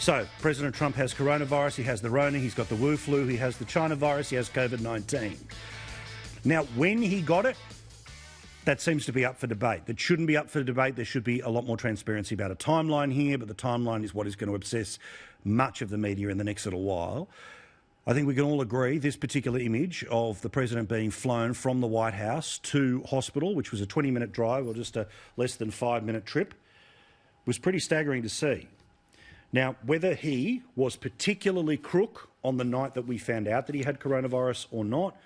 So, President Trump has coronavirus, he has the Rona, he's got the Wu flu, he has the China virus, he has COVID-19. Now, when he got it, that seems to be up for debate. That shouldn't be up for debate. There should be a lot more transparency about a timeline here, but the timeline is what is going to obsess much of the media in the next little while. I think we can all agree this particular image of the President being flown from the White House to hospital, which was a 20-minute drive or just a less than 5-minute trip, was pretty staggering to see. Now, whether he was particularly crook on the night that we found out that he had coronavirus or not,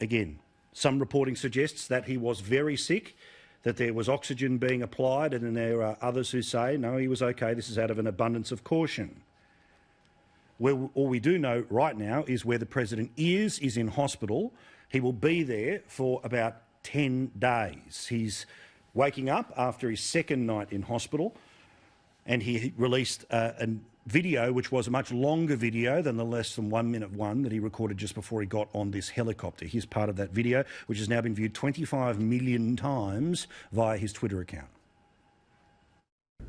again, some reporting suggests that he was very sick, that there was oxygen being applied, and then there are others who say, no, he was okay, this is out of an abundance of caution. All we do know right now is where the President is in hospital. He will be there for about 10 days. He's waking up after his second night in hospital, and he released a video which was a much longer video than the less than 1 minute one that he recorded just before he got on this helicopter. Here's part of that video, which has now been viewed 25 million times via his Twitter account.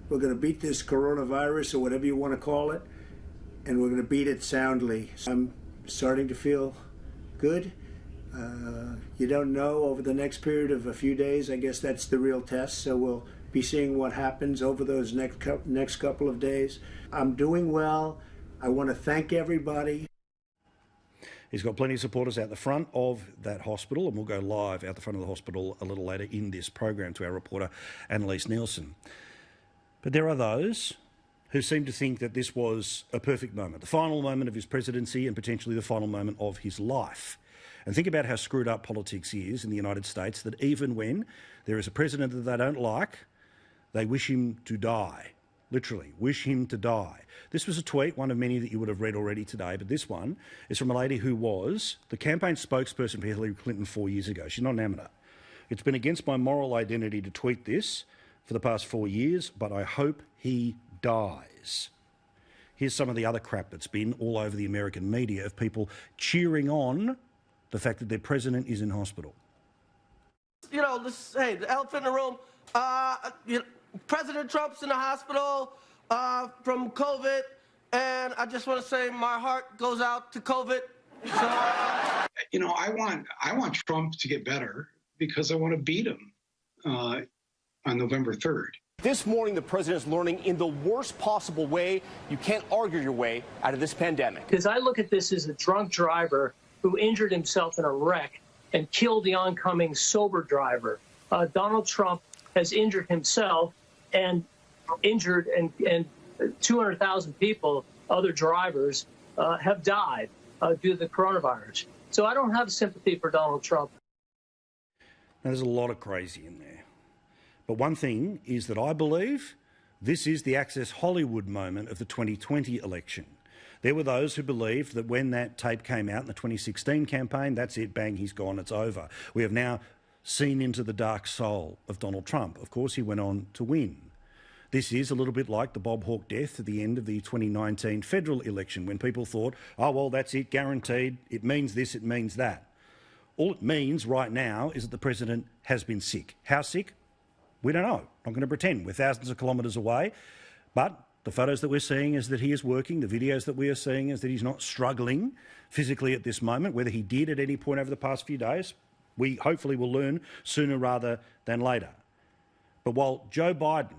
We're going to beat this coronavirus, or whatever you want to call it, and we're going to beat it soundly. I'm starting to feel good. You don't know over the next period of a few days. I guess that's the real test, so we'll be seeing what happens over those next couple of days. I'm doing well. I want to thank everybody. He's got plenty of supporters out the front of that hospital, and we'll go live out the front of the hospital a little later in this program to our reporter, Annalise Nielsen. But there are those who seem to think that this was a perfect moment, the final moment of his presidency and potentially the final moment of his life. And think about how screwed up politics is in the United States, that even when there is a president that they don't like, they wish him to die. Literally, wish him to die. This was a tweet, one of many that you would have read already today, but this one is from a lady who was the campaign spokesperson for Hillary Clinton 4 years ago. She's not an amateur. It's been against my moral identity to tweet this for the past 4 years, but I hope he dies. Here's some of the other crap that's been all over the American media of people cheering on the fact that their president is in hospital. You know, hey, the elephant in the room, President Trump's in the hospital from COVID, and I just want to say my heart goes out to COVID. So, you know, I want Trump to get better because I want to beat him on November 3rd. This morning, the president is learning in the worst possible way. You can't argue your way out of this pandemic. Because I look at this as a drunk driver who injured himself in a wreck and killed the oncoming sober driver. Donald Trump has injured himself and injured and 200,000 people, other drivers, have died due to the coronavirus. So I don't have sympathy for Donald Trump. Now, there's a lot of crazy in there. But one thing is that I believe this is the Access Hollywood moment of the 2020 election. There were those who believed that when that tape came out in the 2016 campaign, that's it, bang, he's gone, it's over. We have now seen into the dark soul of Donald Trump. Of course, he went on to win. This is a little bit like the Bob Hawke death at the end of the 2019 federal election, when people thought, oh, well, that's it, guaranteed, it means this, it means that. All it means right now is that the president has been sick. How sick? We don't know. I'm not going to pretend. We're thousands of kilometres away. But the photos that we're seeing is that he is working. The videos that we are seeing is that he's not struggling physically at this moment. Whether he did at any point over the past few days, we hopefully will learn sooner rather than later. But while Joe Biden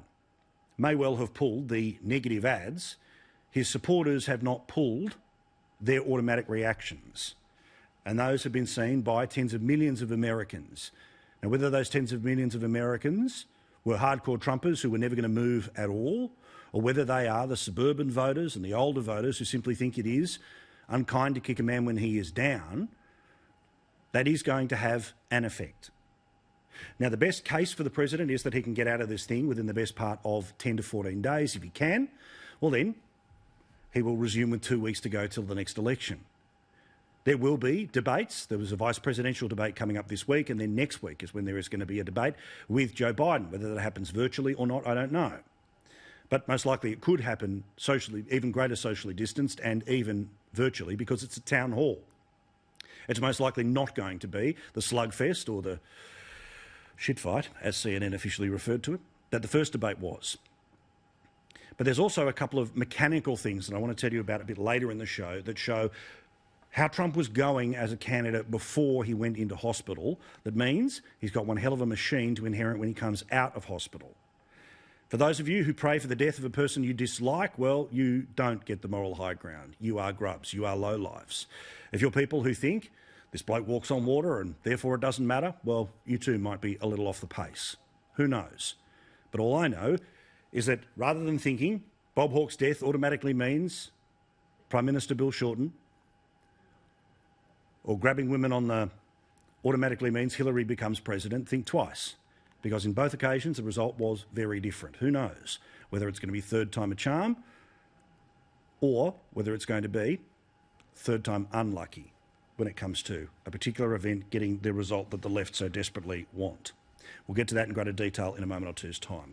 may well have pulled the negative ads, his supporters have not pulled their automatic reactions. And those have been seen by tens of millions of Americans. Now, whether those tens of millions of Americans were hardcore Trumpers who were never going to move at all, or whether they are the suburban voters and the older voters who simply think it is unkind to kick a man when he is down, that is going to have an effect. Now, the best case for the president is that he can get out of this thing within the best part of 10 to 14 days. If he can, well then, he will resume with 2 weeks to go till the next election. There will be debates. There was a vice presidential debate coming up this week, and then next week is when there is going to be a debate with Joe Biden. Whether that happens virtually or not, I don't know. But most likely it could happen socially, even greater socially distanced, and even virtually, because it's a town hall. It's most likely not going to be the slugfest or the shit fight, as CNN officially referred to it, that the first debate was. But there's also a couple of mechanical things that I want to tell you about a bit later in the show that show how Trump was going as a candidate before he went into hospital. That means he's got one hell of a machine to inherit when he comes out of hospital. For those of you who pray for the death of a person you dislike, well, you don't get the moral high ground. You are grubs. You are lowlifes. If you're people who think this bloke walks on water and therefore it doesn't matter, well, you too might be a little off the pace. Who knows? But all I know is that rather than thinking Bob Hawke's death automatically means Prime Minister Bill Shorten, or grabbing women on the automatically means Hillary becomes president, think twice. Because in both occasions, the result was very different. Who knows whether it's going to be third time a charm or whether it's going to be third time unlucky when it comes to a particular event getting the result that the left so desperately want. We'll get to that in greater detail in a moment or two's time.